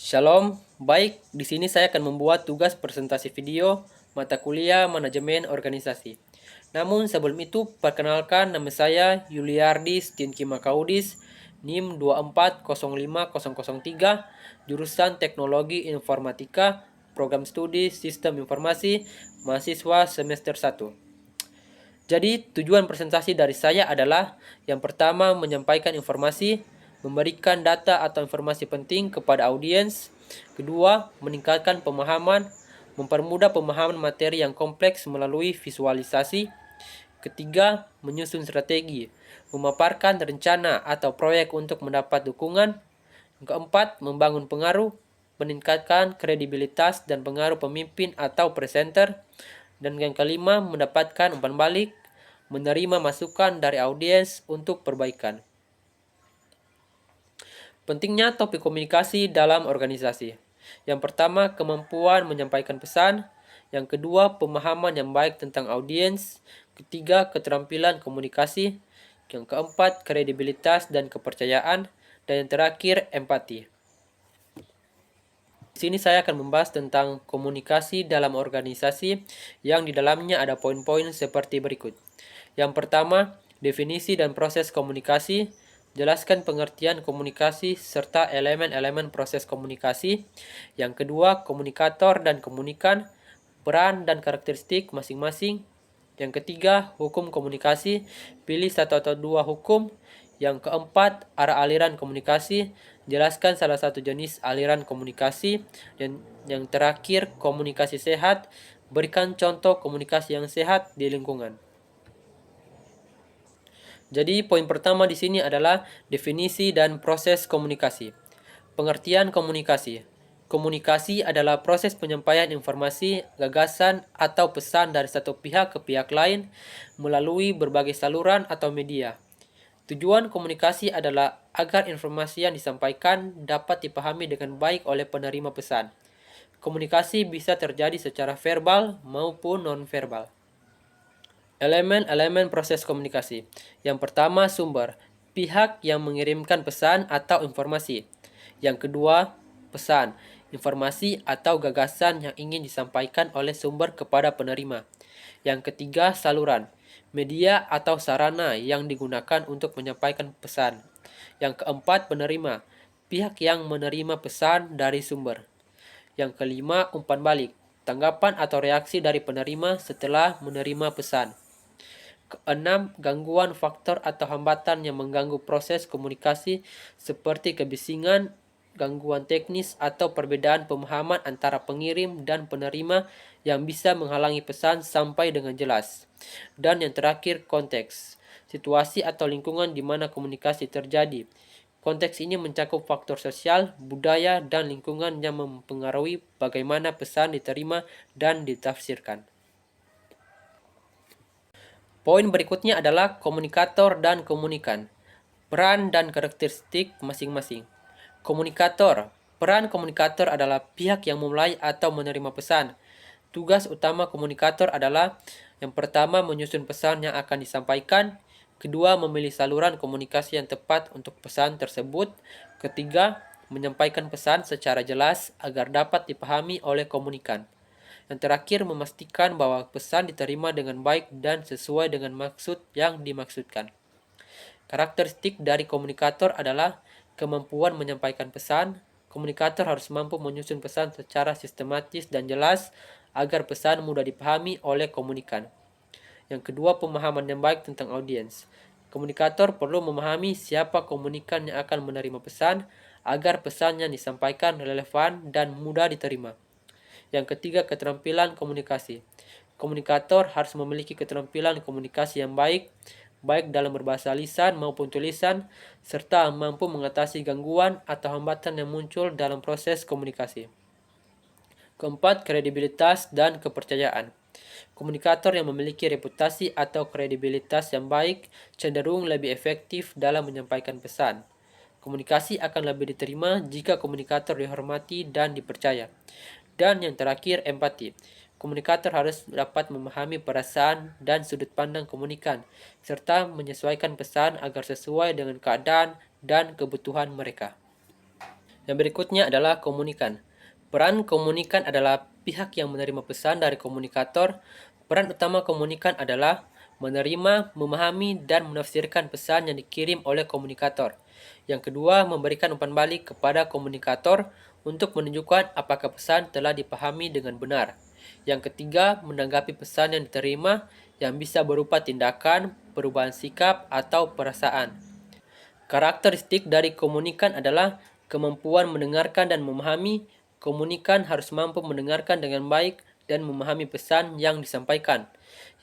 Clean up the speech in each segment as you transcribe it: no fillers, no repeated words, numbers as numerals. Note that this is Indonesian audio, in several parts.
Shalom, baik. Di sini saya akan membuat tugas presentasi video mata kuliah manajemen organisasi. Namun sebelum itu, perkenalkan nama saya Yuliardis Dinki Makaudis, NIM 2405003, jurusan Teknologi Informatika, Program Studi Sistem Informasi, mahasiswa semester 1. Jadi, tujuan presentasi dari saya adalah yang pertama menyampaikan informasi, memberikan data atau informasi penting kepada audiens. Kedua, meningkatkan pemahaman, mempermudah pemahaman materi yang kompleks melalui visualisasi. Ketiga, menyusun strategi, memaparkan rencana atau proyek untuk mendapat dukungan. Keempat, membangun pengaruh, meningkatkan kredibilitas dan pengaruh pemimpin atau presenter. Dan yang kelima, mendapatkan umpan balik, menerima masukan dari audiens untuk perbaikan. Pentingnya topik komunikasi dalam organisasi. Yang pertama, kemampuan menyampaikan pesan. Yang kedua, pemahaman yang baik tentang audiens. Ketiga, keterampilan komunikasi. Yang keempat, kredibilitas dan kepercayaan. Dan yang terakhir, empati. Di sini saya akan membahas tentang komunikasi dalam organisasi yang di dalamnya ada poin-poin seperti berikut. Yang pertama, definisi dan proses komunikasi. Jelaskan pengertian komunikasi serta elemen-elemen proses komunikasi. Yang kedua, komunikator dan komunikan, peran dan karakteristik masing-masing. Yang ketiga, hukum komunikasi. Pilih satu atau dua hukum. Yang keempat, arah aliran komunikasi. Jelaskan salah satu jenis aliran komunikasi. Dan yang terakhir, komunikasi sehat. Berikan contoh komunikasi yang sehat di lingkungan. Jadi, poin pertama di sini adalah definisi dan proses komunikasi. Pengertian komunikasi. Komunikasi adalah proses penyampaian informasi, gagasan, atau pesan dari satu pihak ke pihak lain melalui berbagai saluran atau media. Tujuan komunikasi adalah agar informasi yang disampaikan dapat dipahami dengan baik oleh penerima pesan. Komunikasi bisa terjadi secara verbal maupun non-verbal. Elemen-elemen proses komunikasi. Yang pertama, sumber. Pihak yang mengirimkan pesan atau informasi. Yang kedua, pesan. Informasi atau gagasan yang ingin disampaikan oleh sumber kepada penerima. Yang ketiga, saluran. Media atau sarana yang digunakan untuk menyampaikan pesan. Yang keempat, penerima. Pihak yang menerima pesan dari sumber. Yang kelima, umpan balik. Tanggapan atau reaksi dari penerima setelah menerima pesan. Keenam, gangguan faktor atau hambatan yang mengganggu proses komunikasi seperti kebisingan, gangguan teknis, atau perbedaan pemahaman antara pengirim dan penerima yang bisa menghalangi pesan sampai dengan jelas. Dan yang terakhir, konteks. Situasi atau lingkungan di mana komunikasi terjadi. Konteks ini mencakup faktor sosial, budaya, dan lingkungan yang mempengaruhi bagaimana pesan diterima dan ditafsirkan. Poin berikutnya adalah komunikator dan komunikan. Peran dan karakteristik masing-masing. Komunikator. Peran komunikator adalah pihak yang memulai atau menerima pesan. Tugas utama komunikator adalah yang pertama, menyusun pesan yang akan disampaikan. Kedua, memilih saluran komunikasi yang tepat untuk pesan tersebut. Ketiga, menyampaikan pesan secara jelas agar dapat dipahami oleh komunikan. Yang terakhir, memastikan bahwa pesan diterima dengan baik dan sesuai dengan maksud yang dimaksudkan. Karakteristik dari komunikator adalah kemampuan menyampaikan pesan. Komunikator harus mampu menyusun pesan secara sistematis dan jelas agar pesan mudah dipahami oleh komunikan. Yang kedua, pemahaman yang baik tentang audiens. Komunikator perlu memahami siapa komunikan yang akan menerima pesan agar pesan yang disampaikan relevan dan mudah diterima. Yang ketiga, keterampilan komunikasi. Komunikator harus memiliki keterampilan komunikasi yang baik dalam berbahasa lisan maupun tulisan, serta mampu mengatasi gangguan atau hambatan yang muncul dalam proses komunikasi. Keempat, kredibilitas dan kepercayaan. Komunikator yang memiliki reputasi atau kredibilitas yang baik cenderung lebih efektif dalam menyampaikan pesan. Komunikasi akan lebih diterima jika komunikator dihormati dan dipercaya. Dan yang terakhir, empati. Komunikator harus dapat memahami perasaan dan sudut pandang komunikan, serta menyesuaikan pesan agar sesuai dengan keadaan dan kebutuhan mereka. Yang berikutnya adalah komunikan. Peran komunikan adalah pihak yang menerima pesan dari komunikator. Peran utama komunikan adalah menerima, memahami, dan menafsirkan pesan yang dikirim oleh komunikator. Yang kedua, memberikan umpan balik kepada komunikator untuk menunjukkan apakah pesan telah dipahami dengan benar. Yang ketiga, menanggapi pesan yang diterima yang bisa berupa tindakan, perubahan sikap, atau perasaan. Karakteristik dari komunikan adalah kemampuan mendengarkan dan memahami. Komunikan harus mampu mendengarkan dengan baik dan memahami pesan yang disampaikan.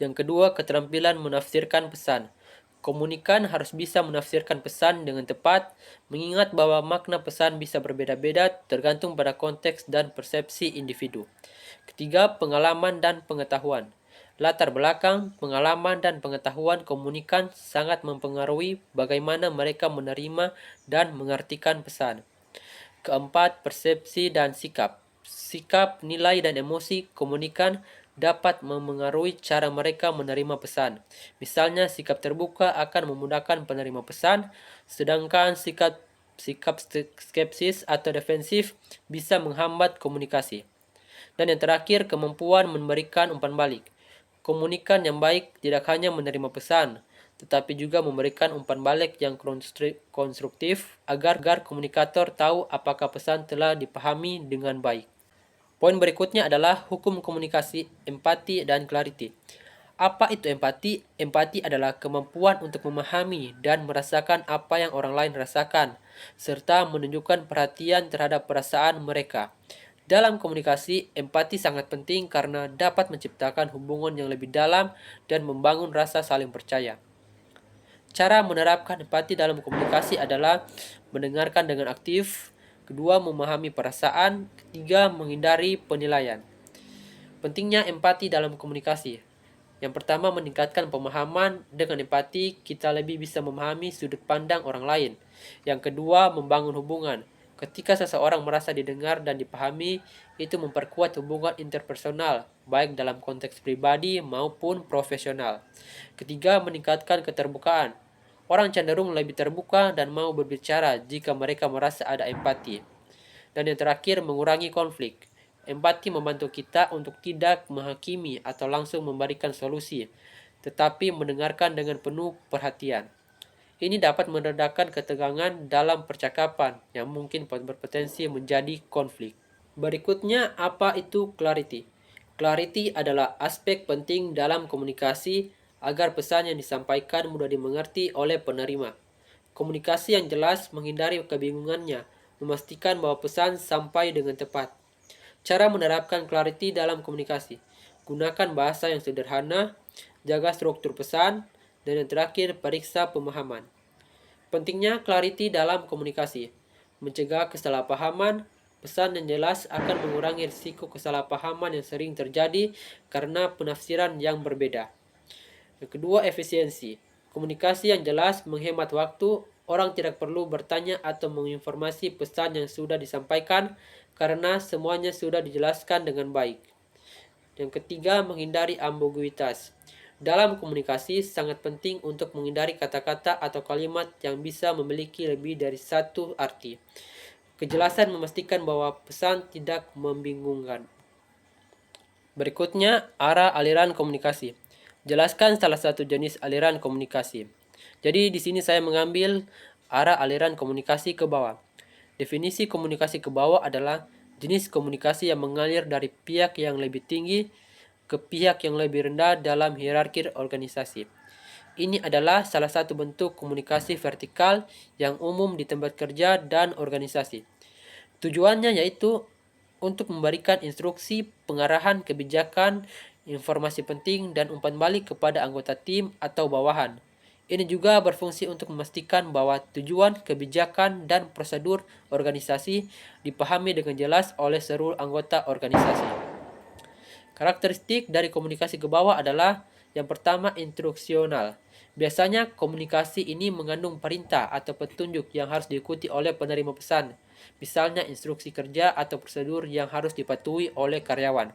Yang kedua, keterampilan menafsirkan pesan. Komunikan harus bisa menafsirkan pesan dengan tepat, mengingat bahwa makna pesan bisa berbeda-beda tergantung pada konteks dan persepsi individu. Ketiga, pengalaman dan pengetahuan. Latar belakang, pengalaman, dan pengetahuan komunikan sangat mempengaruhi bagaimana mereka menerima dan mengartikan pesan. Keempat, persepsi dan sikap. Sikap, nilai, dan emosi komunikan dapat memengaruhi cara mereka menerima pesan. Misalnya, sikap terbuka akan memudahkan penerima pesan, sedangkan sikap skepsis atau defensif bisa menghambat komunikasi. Dan yang terakhir, kemampuan memberikan umpan balik. Komunikan yang baik tidak hanya menerima pesan, tetapi juga memberikan umpan balik yang konstruktif agar komunikator tahu apakah pesan telah dipahami dengan baik. Poin berikutnya adalah hukum komunikasi, empati, dan clarity. Apa itu empati? Empati adalah kemampuan untuk memahami dan merasakan apa yang orang lain rasakan, serta menunjukkan perhatian terhadap perasaan mereka. Dalam komunikasi, empati sangat penting karena dapat menciptakan hubungan yang lebih dalam dan membangun rasa saling percaya. Cara menerapkan empati dalam komunikasi adalah mendengarkan dengan aktif, kedua memahami perasaan, ketiga menghindari penilaian. Pentingnya empati dalam komunikasi. Yang pertama, meningkatkan pemahaman. Dengan empati, kita lebih bisa memahami sudut pandang orang lain. Yang kedua, membangun hubungan. Ketika seseorang merasa didengar dan dipahami, itu memperkuat hubungan interpersonal, baik dalam konteks pribadi maupun profesional. Ketiga, meningkatkan keterbukaan. Orang cenderung lebih terbuka dan mau berbicara jika mereka merasa ada empati. Dan yang terakhir, mengurangi konflik. Empati membantu kita untuk tidak menghakimi atau langsung memberikan solusi, tetapi mendengarkan dengan penuh perhatian. Ini dapat meredakan ketegangan dalam percakapan yang mungkin berpotensi menjadi konflik. Berikutnya, apa itu clarity? Clarity adalah aspek penting dalam komunikasi agar pesan yang disampaikan mudah dimengerti oleh penerima. Komunikasi yang jelas menghindari kebingungannya, memastikan bahwa pesan sampai dengan tepat. Cara menerapkan clarity dalam komunikasi. Gunakan bahasa yang sederhana, jaga struktur pesan, dan yang terakhir, periksa pemahaman. Pentingnya clarity dalam komunikasi. Mencegah kesalahpahaman, pesan yang jelas akan mengurangi risiko kesalahpahaman yang sering terjadi karena penafsiran yang berbeda. Yang kedua, efisiensi. Komunikasi yang jelas menghemat waktu. Orang tidak perlu bertanya atau menginformasi pesan yang sudah disampaikan karena semuanya sudah dijelaskan dengan baik. Yang ketiga, menghindari ambiguitas. Dalam komunikasi, sangat penting untuk menghindari kata-kata atau kalimat yang bisa memiliki lebih dari satu arti. Kejelasan memastikan bahwa pesan tidak membingungkan. Berikutnya, arah aliran komunikasi. Jelaskan salah satu jenis aliran komunikasi. Jadi di sini saya mengambil arah aliran komunikasi ke bawah. Definisi komunikasi ke bawah adalah jenis komunikasi yang mengalir dari pihak yang lebih tinggi ke pihak yang lebih rendah dalam hierarki organisasi. Ini adalah salah satu bentuk komunikasi vertikal yang umum di tempat kerja dan organisasi. Tujuannya yaitu untuk memberikan instruksi, pengarahan, kebijakan, informasi penting, dan umpan balik kepada anggota tim atau bawahan. Ini juga berfungsi untuk memastikan bahwa tujuan, kebijakan, dan prosedur organisasi dipahami dengan jelas oleh seluruh anggota organisasi. Karakteristik dari komunikasi ke bawah adalah yang pertama, instruksional. Biasanya komunikasi ini mengandung perintah atau petunjuk yang harus diikuti oleh penerima pesan. Misalnya instruksi kerja atau prosedur yang harus dipatuhi oleh karyawan.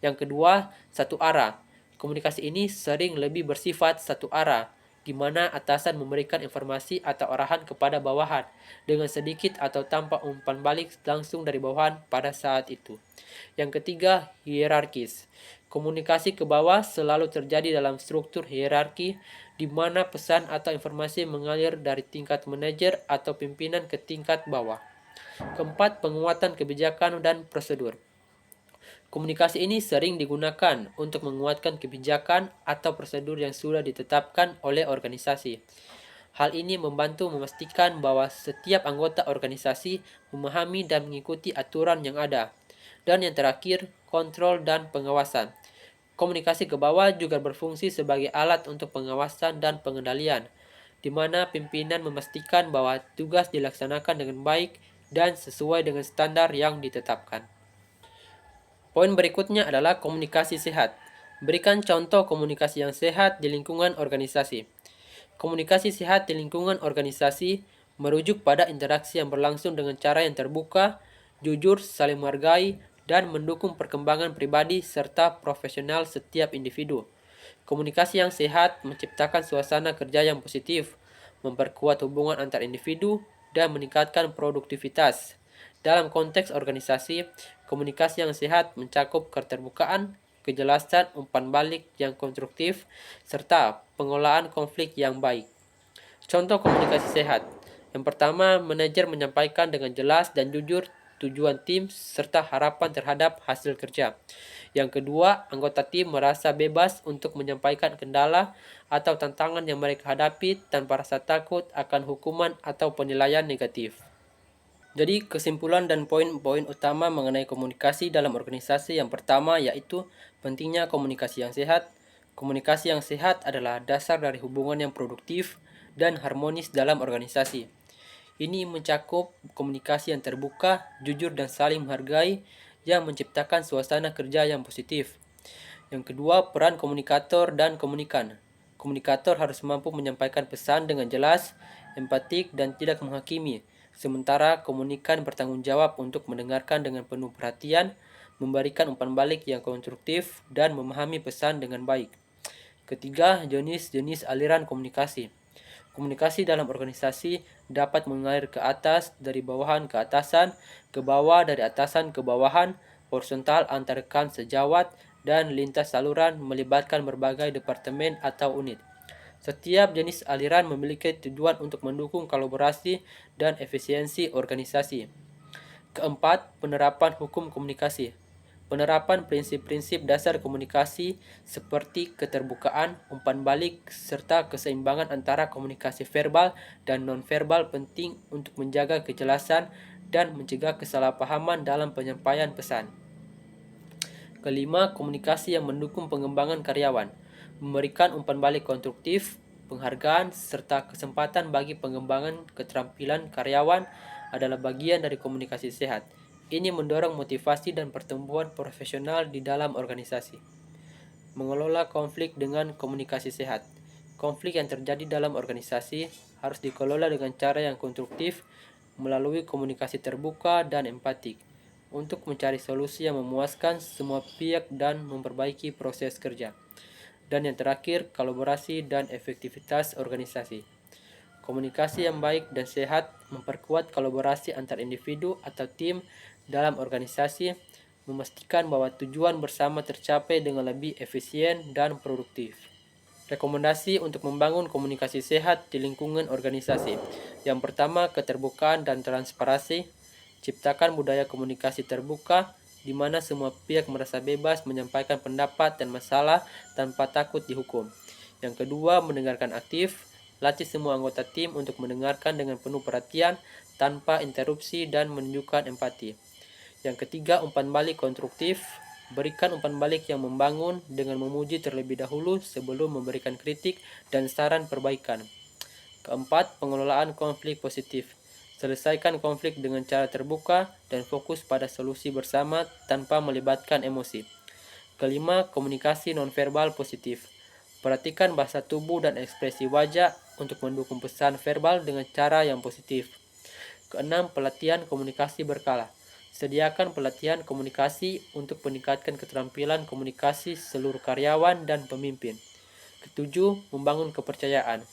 Yang kedua, satu arah. Komunikasi ini sering lebih bersifat satu arah. di mana atasan memberikan informasi atau arahan kepada bawahan dengan sedikit atau tanpa umpan balik langsung dari bawahan pada saat itu. Yang ketiga, hierarkis. Komunikasi ke bawah selalu terjadi dalam struktur hierarki di mana pesan atau informasi mengalir dari tingkat manajer atau pimpinan ke tingkat bawah. Keempat, penguatan kebijakan dan prosedur. Komunikasi ini sering digunakan untuk menguatkan kebijakan atau prosedur yang sudah ditetapkan oleh organisasi. Hal ini membantu memastikan bahwa setiap anggota organisasi memahami dan mengikuti aturan yang ada. Dan yang terakhir, kontrol dan pengawasan. Komunikasi ke bawah juga berfungsi sebagai alat untuk pengawasan dan pengendalian, di mana pimpinan memastikan bahwa tugas dilaksanakan dengan baik dan sesuai dengan standar yang ditetapkan. Poin berikutnya adalah komunikasi sehat. Berikan contoh komunikasi yang sehat di lingkungan organisasi. Komunikasi sehat di lingkungan organisasi merujuk pada interaksi yang berlangsung dengan cara yang terbuka, jujur, saling menghargai, dan mendukung perkembangan pribadi serta profesional setiap individu. Komunikasi yang sehat menciptakan suasana kerja yang positif, memperkuat hubungan antar individu, dan meningkatkan produktivitas. Dalam konteks organisasi, komunikasi yang sehat mencakup keterbukaan, kejelasan, umpan balik yang konstruktif, serta pengolahan konflik yang baik. Contoh komunikasi sehat. Yang pertama, manajer menyampaikan dengan jelas dan jujur tujuan tim serta harapan terhadap hasil kerja. Yang kedua, anggota tim merasa bebas untuk menyampaikan kendala atau tantangan yang mereka hadapi tanpa rasa takut akan hukuman atau penilaian negatif. Jadi kesimpulan dan poin-poin utama mengenai komunikasi dalam organisasi yang pertama yaitu pentingnya komunikasi yang sehat. Komunikasi yang sehat adalah dasar dari hubungan yang produktif dan harmonis dalam organisasi. Ini mencakup komunikasi yang terbuka, jujur dan saling menghargai yang menciptakan suasana kerja yang positif. Yang kedua, peran komunikator dan komunikan. Komunikator harus mampu menyampaikan pesan dengan jelas, empatik, dan tidak menghakimi. Sementara komunikan bertanggung jawab untuk mendengarkan dengan penuh perhatian, memberikan umpan balik yang konstruktif, dan memahami pesan dengan baik. Ketiga, jenis-jenis aliran komunikasi. Komunikasi dalam organisasi dapat mengalir ke atas dari bawahan ke atasan, ke bawah dari atasan ke bawahan, horizontal antar rekan sejawat, dan lintas saluran melibatkan berbagai departemen atau unit. Setiap jenis aliran memiliki tujuan untuk mendukung kolaborasi dan efisiensi organisasi. Keempat, penerapan hukum komunikasi. Penerapan prinsip-prinsip dasar komunikasi seperti keterbukaan, umpan balik, serta keseimbangan antara komunikasi verbal dan nonverbal penting untuk menjaga kejelasan dan mencegah kesalahpahaman dalam penyampaian pesan. Kelima, komunikasi yang mendukung pengembangan karyawan. Memberikan umpan balik konstruktif, penghargaan, serta kesempatan bagi pengembangan keterampilan karyawan adalah bagian dari komunikasi sehat. Ini mendorong motivasi dan pertumbuhan profesional di dalam organisasi. Mengelola konflik dengan komunikasi sehat. Konflik yang terjadi dalam organisasi harus dikelola dengan cara yang konstruktif melalui komunikasi terbuka dan empatik untuk mencari solusi yang memuaskan semua pihak dan memperbaiki proses kerja. Dan yang terakhir, kolaborasi dan efektivitas organisasi. Komunikasi yang baik dan sehat memperkuat kolaborasi antar individu atau tim dalam organisasi, memastikan bahwa tujuan bersama tercapai dengan lebih efisien dan produktif. Rekomendasi untuk membangun komunikasi sehat di lingkungan organisasi. Yang pertama, keterbukaan dan transparansi. Ciptakan budaya komunikasi terbuka, di mana semua pihak merasa bebas menyampaikan pendapat dan masalah tanpa takut dihukum. Yang kedua, mendengarkan aktif. Latih semua anggota tim untuk mendengarkan dengan penuh perhatian, tanpa interupsi dan menunjukkan empati. Yang ketiga, umpan balik konstruktif. Berikan umpan balik yang membangun dengan memuji terlebih dahulu sebelum memberikan kritik dan saran perbaikan. Keempat, pengelolaan konflik positif. Selesaikan konflik dengan cara terbuka dan fokus pada solusi bersama tanpa melibatkan emosi. Kelima, komunikasi nonverbal positif. Perhatikan bahasa tubuh dan ekspresi wajah untuk mendukung pesan verbal dengan cara yang positif. Keenam, pelatihan komunikasi berkala. Sediakan pelatihan komunikasi untuk meningkatkan keterampilan komunikasi seluruh karyawan dan pemimpin. Ketujuh, membangun kepercayaan.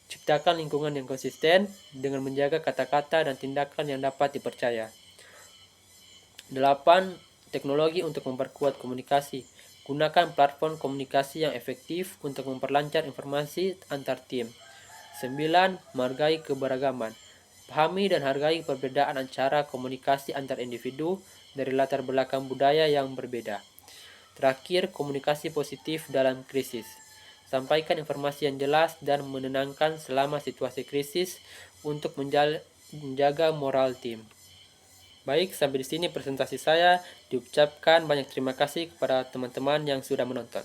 Ciptakan lingkungan yang konsisten dengan menjaga kata-kata dan tindakan yang dapat dipercaya. 8. Teknologi untuk memperkuat komunikasi. Gunakan platform komunikasi yang efektif untuk memperlancar informasi antar tim. 9. Menghargai keberagaman. Pahami dan hargai perbedaan cara komunikasi antar individu dari latar belakang budaya yang berbeda. Terakhir, komunikasi positif dalam krisis. Sampaikan informasi yang jelas dan menenangkan selama situasi krisis untuk menjaga moral tim. Baik, sampai di sini presentasi saya. Diucapkan banyak terima kasih kepada teman-teman yang sudah menonton.